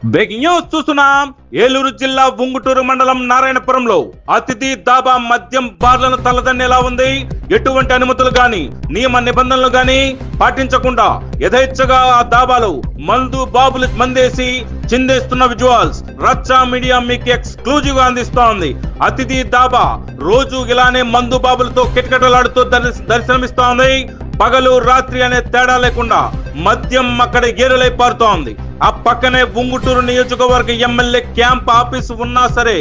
Breaking news చూస్తున్నాం. ఏలూరు జిల్లా ఉంగుటూరు మండలం నారాయణపురంలో అతిథి దాబా మద్యం బార్లను తలదన్నేలా ఉంది. ఎటువంటి అనుమతులు గాని నియమ నిబంధనలు గాని పాటించకుండా యథేచ్ఛగా ఆ దాబాలు మందు బాబులు మందేసి చిందేస్తున్న విజువల్స్ రచ్చా మీడియా మీకు ఎక్స్క్లూజివ్ గా అందిస్తోంది. అతిథి దాబా రోజు ఇలానే మందు బాబులతో కిటకిటలాడుతూ దర్శనమిస్తోంది. పగలు రాత్రి అనే తేడా లేకుండా మద్యం అక్కడ ఏరులై పారుతోంది. ఆ పక్కనే ఉంగుటూరు నియోజకవర్గ ఎమ్మెల్యే క్యాంప్ ఆఫీసు ఉన్నా సరే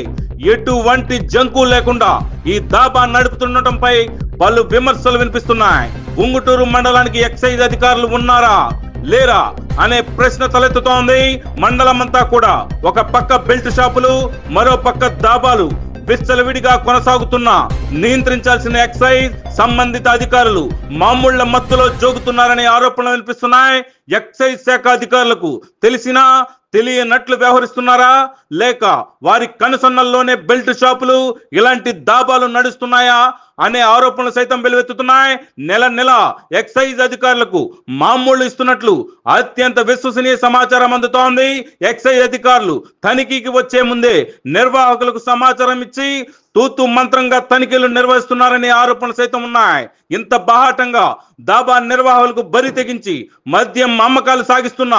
ఎటువంటి జంకు లేకుండా ఈ దాబా నడుపుతుండటంపై పలు విమర్శలు వినిపిస్తున్నాయి. ఉంగుటూరు మండలానికి ఎక్సైజ్ అధికారులు ఉన్నారా లేరా అనే ప్రశ్న తలెత్తుతోంది. మండలం అంతా కూడా ఒక పక్క బెల్ట్ షాపులు, మరో పక్క దాబాలు విచ్చలవిడిగా కొనసాగుతున్నా నియంత్రించాల్సిన ఎక్సైజ్ సంబంధిత అధికారులు మామూళ్ల మత్తులో జోగుతున్నారనే ఆరోపణలు వినిపిస్తున్నాయి. ఎక్సైజ్ శాఖ అధికారులకు తెలిసినా తెలియనట్లు వ్యవహరిస్తున్నారా లేక వారి కనుసన్నల్లోనే బెల్ట్ షాపులు ఇలాంటి దాబాలు నడుస్తున్నాయా అనే ఆరోపణలు సైతం వెలువెత్తుతున్నాయి. నెల నెల ఎక్సైజ్ అధికారులకు మామూళ్లు ఇస్తున్నట్లు అత్యంత విశ్వసనీయ సమాచారం అందుతోంది. ఎక్సైజ్ అధికారులు తనిఖీకి వచ్చే ముందే నిర్వాహకులకు సమాచారం ఇచ్చి తూతు మంత్రంగా తనిఖీలు నిర్వహిస్తున్నారనే ఆరోపణలు సైతం ఉన్నాయి. ఇంత బాహాటంగా దాబా నిర్వాహకులకు బరి తెగించి మద్యం అమ్మకాలు సాగిస్తున్న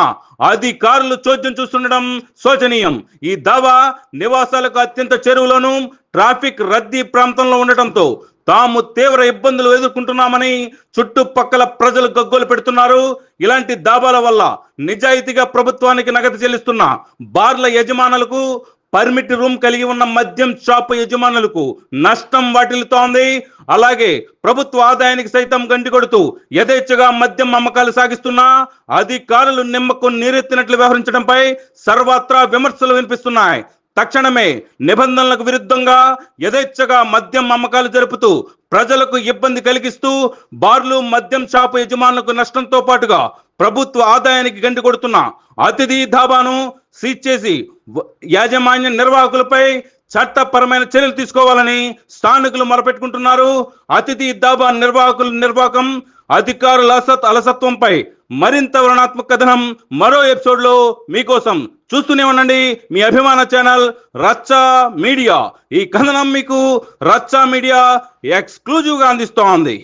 అధికారులు చోద్యం చూస్తుండడం శోచనీయం. ఈ దాబా నివాసాలకు అత్యంత చెరువులోను ట్రాఫిక్ రద్దీ ప్రాంతంలో ఉండటంతో తాము తీవ్ర ఇబ్బందులు ఎదుర్కొంటున్నామని చుట్టుపక్కల ప్రజలు గగ్గోలు పెడుతున్నారు. ఇలాంటి దాబాల వల్ల నిజాయితీగా ప్రభుత్వానికి నగదు చెల్లిస్తున్న బార్ల యజమానులకు, పర్మిట్ రూమ్ కలిగి ఉన్న మద్యం షాపు యజమానులకు నష్టం వాటిల్లుతోంది. అలాగే ప్రభుత్వ ఆదాయానికి సైతం గండి కొడుతూ యథేచ్ఛగా మద్యం అమ్మకాలు సాగిస్తున్నా అధికారులు నిమ్మకు నీరెత్తినట్లు వ్యవహరించడంపై సర్వత్రా విమర్శలు వినిపిస్తున్నాయి. తక్షణమే నిబంధనలకు విరుద్ధంగా యథేచ్ఛగా మద్యం అమ్మకాలు జరుపుతూ ప్రజలకు ఇబ్బంది కలిగిస్తూ బార్లు, మద్యం షాపు యజమానులకు నష్టంతో పాటుగా ప్రభుత్వ ఆదాయానికి గండి కొడుతున్న అతిథి ధాబాను సీజ్ చేసి యాజమాన్య నిర్వాహకులపై చట్టపరమైన చర్యలు తీసుకోవాలని స్థానికులు మొరపెట్టుకుంటున్నారు. అతిథి దాబా నిర్వాహకం అధికారుల అలసత్వంపై మరింత వర్ణనాత్మక కథనం మరో ఎపిసోడ్ లో మీకోసం. చూస్తూనే ఉండండి మీ అభిమాన ఛానల్ రచ్చా మీడియా. ఈ కథనం మీకు రచ్చా మీడియా ఎక్స్క్లూజివ్ గా అందిస్తోంది.